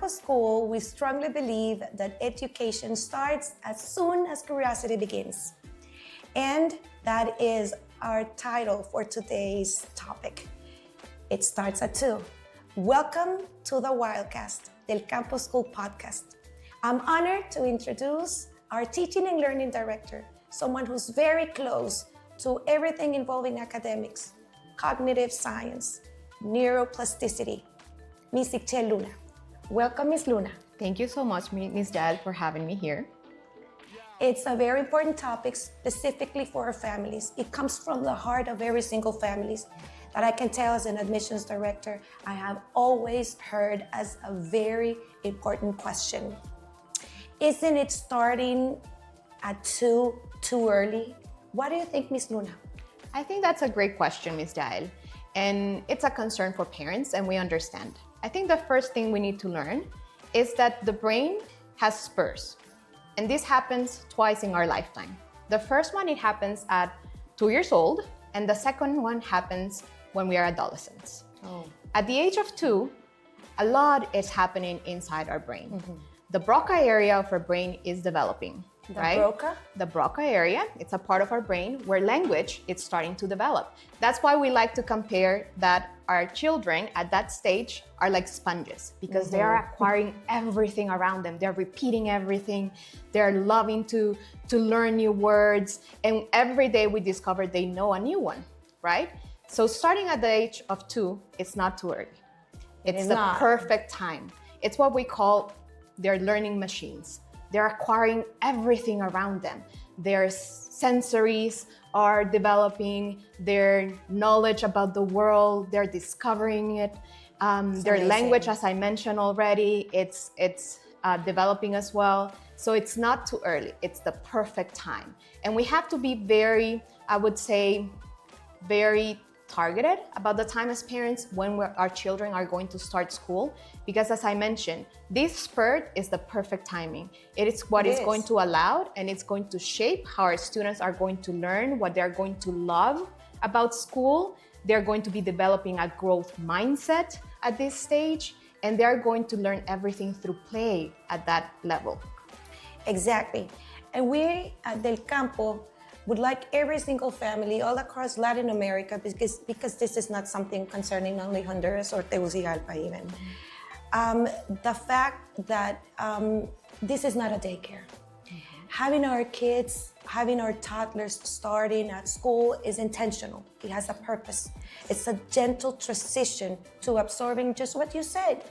Campus School, we strongly believe that education starts as soon as curiosity begins. And that is our title for today's topic. It starts at 2. Welcome to the Wildcast, del Campus School podcast. I'm honored to introduce our teaching and learning director, someone who's very close to everything involving academics, cognitive science, neuroplasticity, Ms. Ixchel Luna. Welcome, Ms. Luna. Thank you so much, Ms. Dal, for having me here. It's a very important topic specifically for our families. It comes from the heart of every single family that I can tell as an admissions director, I have always heard as a very important question. Isn't it starting at too early? What do you think, Ms. Luna? I think that's a great question, Ms. Dal. And it's a concern for parents, and we understand. I think the first thing we need to learn is that the brain has spurs. And this happens twice in our lifetime. The first one, it happens at 2 years old, and the second one happens when we are adolescents. At the age of 2, a lot is happening inside our brain. The Broca area of our brain is developing. Right? Broca? The Broca area, it's a part of our brain where language is starting to develop. That's why we like to compare that our children at that stage are like sponges because they are acquiring everything around them. They're repeating everything. They're loving to learn new words. And every day we discover they know a new one, right? So starting at the age of 2, it's not too early. It's the perfect time. It's what we call their learning machines. They're acquiring everything around them. Their sensories are developing, their knowledge about the world, they're discovering it. Their language, as I mentioned already, it's developing as well. So it's not too early, it's the perfect time. And we have to be very, I would say, very targeted about the time as parents when our children are going to start school, because as I mentioned, this spurt is the perfect timing. It is what is going to allow, and it's going to shape how our students are going to learn, what they're going to love about school. They're going to be developing a growth mindset at this stage, and they're going to learn everything through play at that level. Exactly. And we at Del Campo would like every single family all across Latin America, because this is not something concerning only Honduras or Tegucigalpa even. The fact that this is not a daycare. Having our kids, having our toddlers starting at school is intentional. It has a purpose. It's a gentle transition to absorbing just what you said.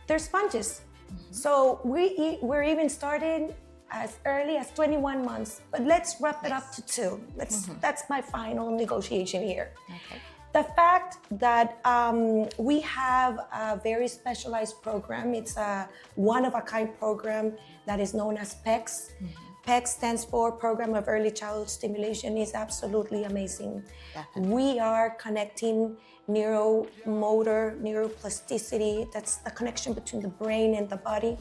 They're sponges. So we're even starting as early as 21 months, but let's wrap it up to 2. That's my final negotiation here. Okay. The fact that we have a very specialized program, it's a one-of-a-kind program that is known as PECS. PECS stands for Program of Early Childhood Stimulation, is absolutely amazing. Definitely. We are connecting neuromotor, neuroplasticity, that's the connection between the brain and the body.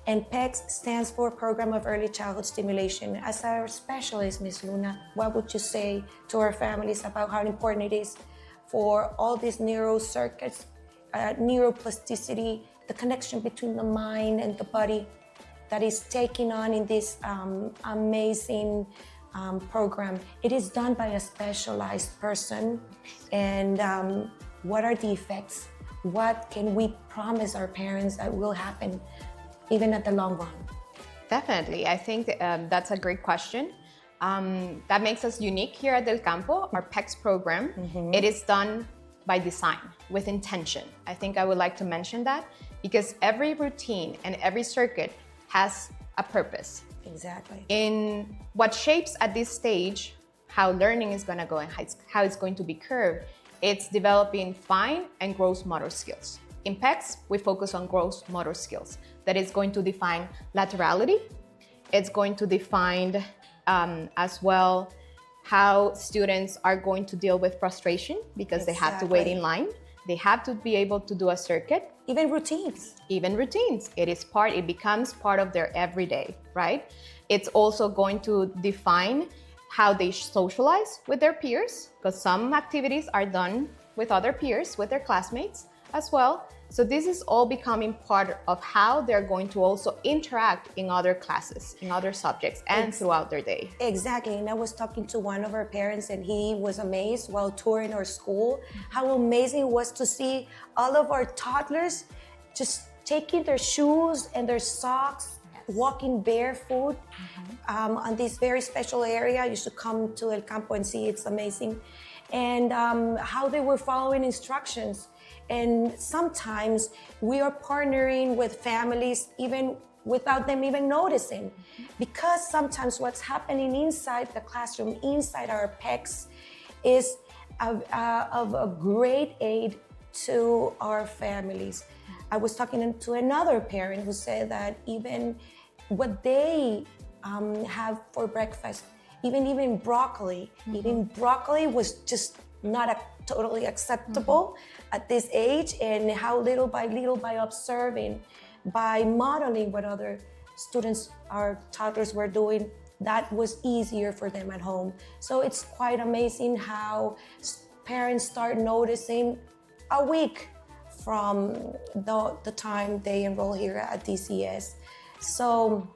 And PECS stands for Program of Early Childhood Stimulation. As our specialist, Ms. Luna, what would you say to our families about how important it is for all these neural circuits, neuroplasticity, the connection between the mind and the body that is taking on in this amazing program? It is done by a specialized person. And what are the effects? What can we promise our parents that will happen even at the long run? Definitely. I think that's a great question. That makes us unique here at Del Campo, our PECS program. It is done by design, with intention. I think I would like to mention that because every routine and every circuit has a purpose. Exactly. In what shapes at this stage how learning is going to go and how it's going to be curved, it's developing fine and gross motor skills. In PECS, we focus on gross motor skills. That is going to define laterality. It's going to define as well how students are going to deal with frustration because they have to wait in line. They have to be able to do a circuit. Even routines. Even routines. It becomes part of their everyday, right? It's also going to define how they socialize with their peers, because some activities are done with other peers, with their classmates as well. So this is all becoming part of how they're going to also interact in other classes, in other subjects, and throughout their day. Exactly. And I was talking to one of our parents, and he was amazed while touring our school, how amazing it was to see all of our toddlers just taking their shoes and their socks, walking barefoot on this very special area. You should come to El Campo and see, it's amazing. And how they were following instructions. And sometimes we are partnering with families even without them even noticing, because sometimes what's happening inside the classroom, inside our PECs, is of a great aid to our families. I was talking to another parent who said that even what they have for breakfast, even broccoli, even broccoli was just not totally acceptable at this age, and how little by observing, by modeling what other students, our toddlers were doing, that was easier for them at home. So it's quite amazing how parents start noticing a week from the time they enroll here at DCS. So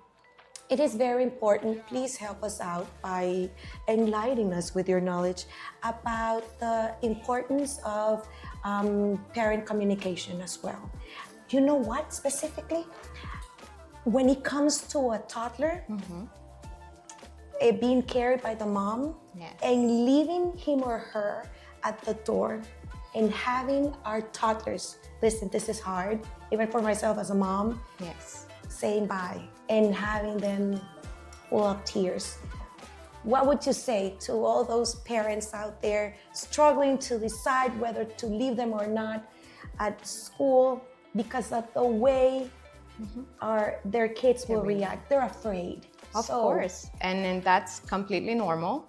it is very important. Please help us out by enlightening us with your knowledge about the importance of parent communication as well. You know what specifically? When it comes to a toddler, being carried by the mom, and leaving him or her at the door, and having our toddlers, listen, this is hard, even for myself as a mom, saying bye and having them full of tears. What would you say to all those parents out there struggling to decide whether to leave them or not at school because of the way their kids will react? They're afraid. Of course, and that's completely normal.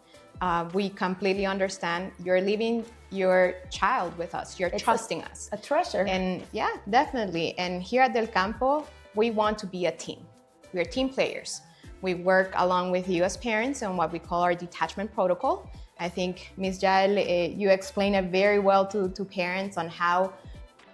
We completely understand. You're leaving your child with us. You're trusting us. A treasure. And yeah, definitely. And here at Del Campo, we want to be a team. We're team players. We work along with you as parents on what we call our detachment protocol. I think, Ms. Jael, you explained it very well to parents on how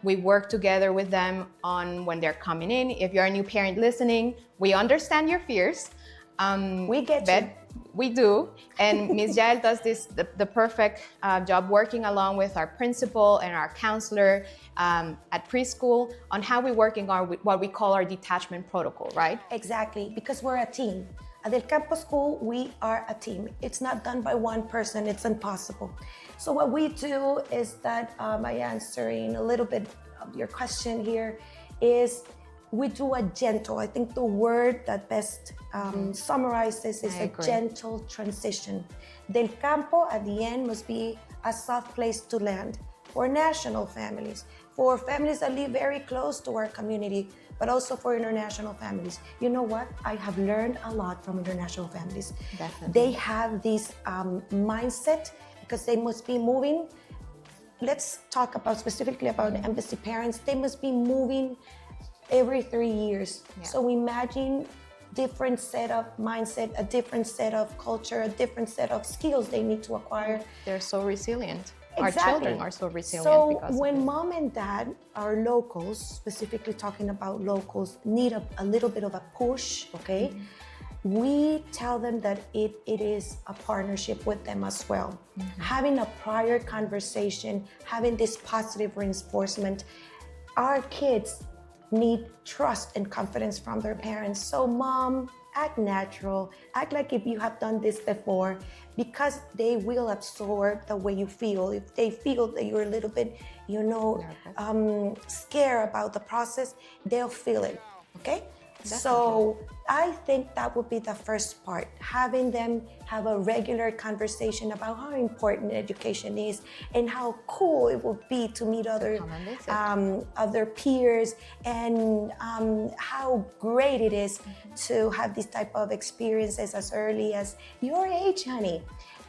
we work together with them on when they're coming in. If you're a new parent listening, we understand your fears. We get you. We do, and Ms. Jael does the perfect job working along with our principal and our counselor at preschool on how we work in what we call our detachment protocol, right? Exactly, because we're a team. At Del Campo School, we are a team. It's not done by one person, it's impossible. So what we do is that, by answering a little bit of your question here, is we do a gentle, I think the word that best summarizes is a gentle transition. Del Campo at the end must be a soft place to land for national families, for families that live very close to our community, but also for international families. You know what? I have learned a lot from international families. Definitely. They have this mindset because they must be moving. Let's talk about specifically about embassy parents. They must be moving every 3 years. So imagine different set of mindset, a different set of culture, a different set of skills they need to acquire. They're so resilient. Exactly. Our children are so resilient. So when mom and dad are locals, specifically talking about locals, need a little bit of a push, okay? We tell them that it is a partnership with them as well. Having a prior conversation, having this positive reinforcement. Our kids need trust and confidence from their parents. So mom, act natural, act like if you have done this before, because they will absorb the way you feel. If they feel that you're a little bit, scared about the process, they'll feel it, okay? Definitely. So I think that would be the first part, having them have a regular conversation about how important education is and how cool it will be to meet other peers, and how great it is to have this type of experiences as early as your age, honey.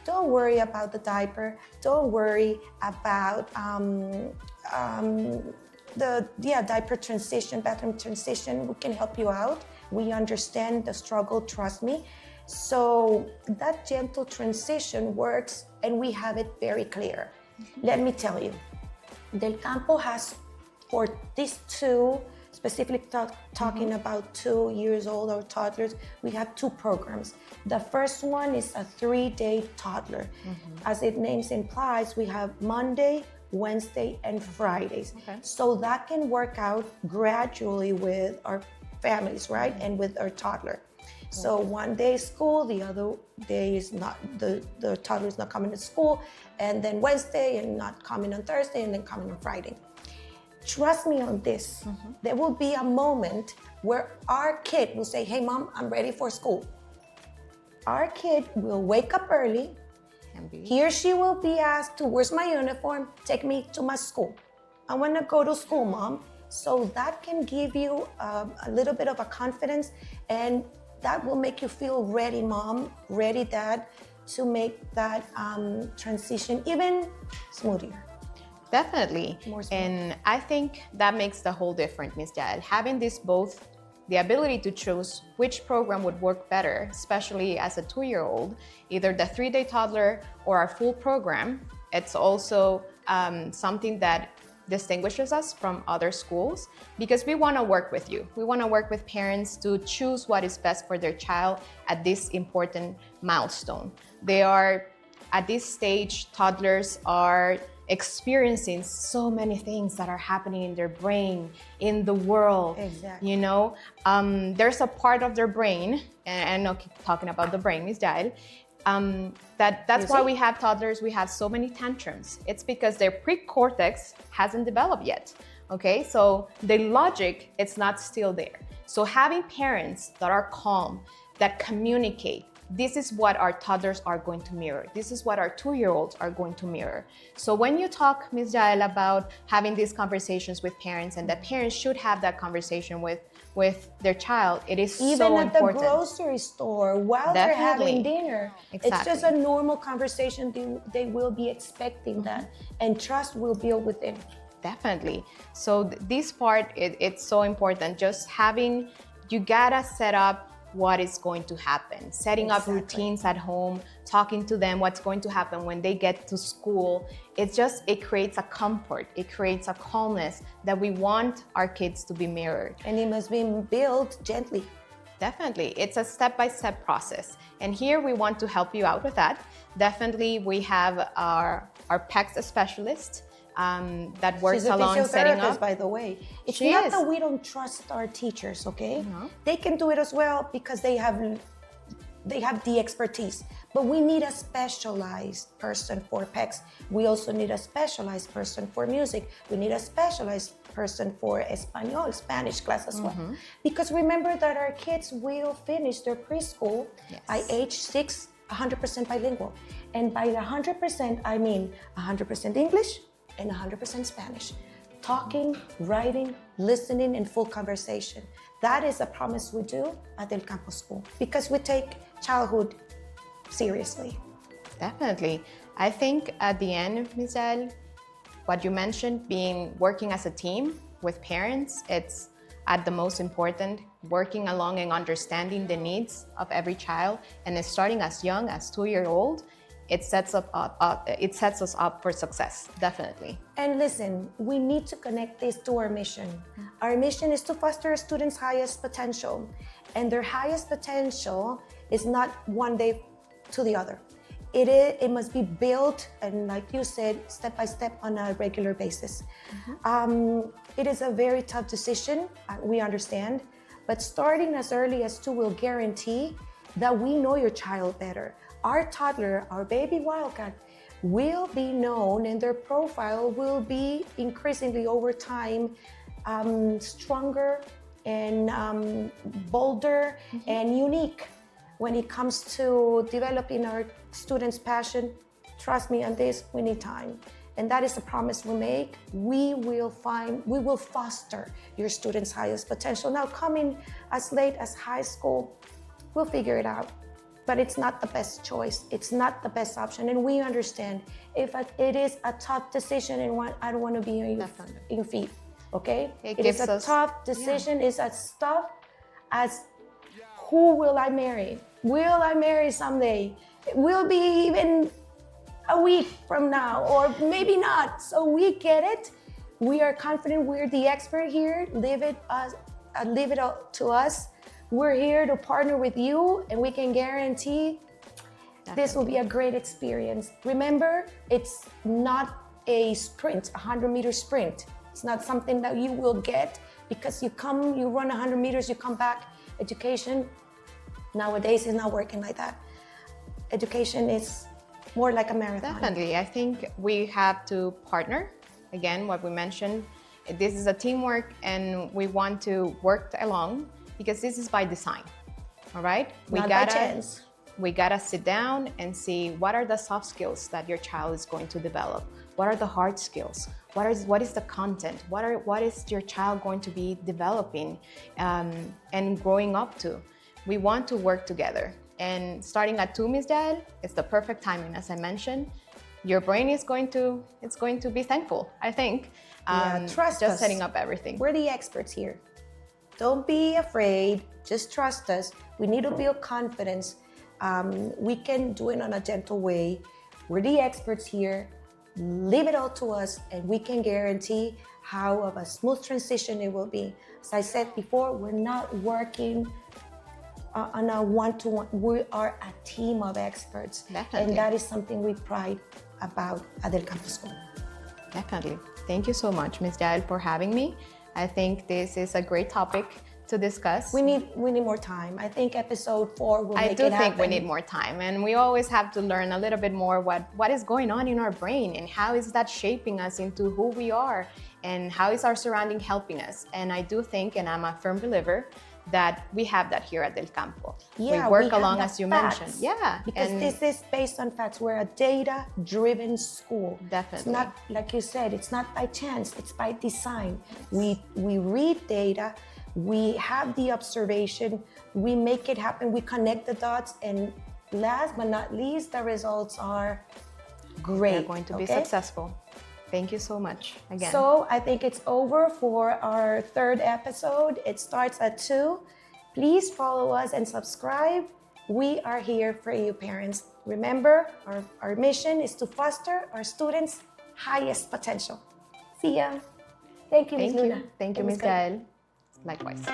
Don't worry about the diaper. Don't worry about diaper transition, bathroom transition. We can help you out. We understand the struggle, trust me. So that gentle transition works, and we have it very clear. Let me tell you, Del Campo has for these two, specifically talking about 2 years old or toddlers, we have two programs. The first one is a 3-day toddler. As its name implies, we have Monday, Wednesday, and Fridays. Okay. So that can work out gradually with our families, right? And with our toddler. So one day is school, the other day is not, the toddler is not coming to school, and then Wednesday and not coming on Thursday, and then coming on Friday. Trust me on this. There will be a moment where our kid will say, hey mom, I'm ready for school. Our kid will wake up early. He or she will be asked to, where's my uniform? Take me to my school. I want to go to school, mom. So that can give you a little bit of a confidence, and that will make you feel ready, mom, ready, dad, to make that transition even smoother. Definitely. More smooth. And I think that makes the whole difference, Ms. Jael. Having this both, the ability to choose which program would work better, especially as a 2-year-old, either the 3-day toddler or our full program. It's also something that distinguishes us from other schools, because we want to work with you. We want to work with parents to choose what is best for their child at this important milestone. They are, at this stage, toddlers are experiencing so many things that are happening in their brain, in the world. Exactly. You know, there's a part of their brain, and I'm not talking about the brain, Ms. Jael, that's why we have toddlers, we have so many tantrums. It's because their pre-cortex hasn't developed yet, okay? So the logic, it's not still there. So having parents that are calm, that communicate, this is what our toddlers are going to mirror. This is what our 2-year-olds are going to mirror. So when you talk, Ms. Jael, about having these conversations with parents, and that parents should have that conversation with their child, it is even so at important. the grocery store while they're having dinner. Exactly. It's just a normal conversation. They will be expecting that, and trust will build within. Definitely. So this part, it's so important. Just having, you gotta set up what is going to happen, setting up routines at home, talking to them what's going to happen when they get to school. It creates a comfort, it creates a calmness that we want our kids to be mirrored. And it must be built gently. Definitely, it's a step-by-step process. And here we want to help you out with that. Definitely, we have our PECS specialist that works along setting up. By the way, it's She not is. that we don't trust our teachers, okay? No. They can do it as well because they have the expertise. But we need a specialized person for PECS. We also need a specialized person for music. We need a specialized person for Espanol, Spanish class as well. Because remember that our kids will finish their preschool by age 6, 100% bilingual. And by the 100%, I mean 100% English and 100% Spanish. Talking, writing, listening, and full conversation. That is a promise we do at Del Campo School because we take childhood seriously. Definitely. I think at the end, Ms. El, what you mentioned, working as a team with parents, it's at the most important, working along and understanding the needs of every child, and it's starting as young as 2-year-old. It sets us up for success, definitely. And listen, we need to connect this to our mission. Our mission is to foster students' highest potential, and their highest potential is not one day to the other. It must be built, and like you said, step by step on a regular basis. It is a very tough decision, we understand, but starting as early as 2 will guarantee that we know your child better. Our toddler, our baby Wildcat, will be known, and their profile will be increasingly over time stronger and bolder and unique. When it comes to developing our students' passion, trust me on this, we need time. And that is a promise we make. We will foster your students' highest potential. Now, coming as late as high school, we'll figure it out. But it's not the best choice. It's not the best option. And we understand if it is a tough decision, and I don't want to be on your feet, okay? It is a tough decision. It's as tough as who will I marry? Will I marry someday? It will be even a week from now, or maybe not. So we get it. We are confident we're the expert here. Leave it up to us. We're here to partner with you, and we can guarantee this will be a great experience. Remember, it's not a sprint, a 100-meter sprint. It's not something that you will get because you run 100 meters, you come back. Education nowadays is not working like that. Education is more like a marathon. Definitely. I think we have to partner. Again, what we mentioned, this is a teamwork and we want to work along because this is by design. All right? Not by chance. We gotta sit down and see what are the soft skills that your child is going to develop. What are the hard skills? What is the content? What is your child going to be developing and growing up to? We want to work together. And starting at 2, Ms. Dad, it's the perfect timing. As I mentioned, your brain is going to be thankful, I think. Trust just us. setting up everything. We're the experts here. Don't be afraid. Just trust us. We need to build confidence. We can do it in a gentle way. We're the experts here. Leave it all to us, and we can guarantee how of a smooth transition it will be. As I said before, we're not working on a one-to-one. We are a team of experts. Definitely. And that is something we pride about at Del Campo School. Definitely. Thank you so much, Ms. Jael, for having me. I think this is a great topic to discuss. We need more time. I think episode 4 will make it happen. I do think we need more time, and we always have to learn a little bit more what is going on in our brain and how is that shaping us into who we are and how is our surrounding helping us. And I do think, and I'm a firm believer, that we have that here at Del Campo. Yeah, we work have along the as you facts. mentioned. Yeah. Because this is based on facts. We're a data-driven school. Definitely. It's not, like you said, it's not by chance, it's by design. We read data, we have the observation, we make it happen, we connect the dots, and last but not least, the results are great. They're going to be successful. Thank you so much again. So I think it's over for our 3rd episode. It starts at 2. Please follow us and subscribe. We are here for you, parents. Remember, our mission is to foster our students' highest potential. See ya. Thank you, Ms. Luna. Thank you, Ms. Gael. Likewise.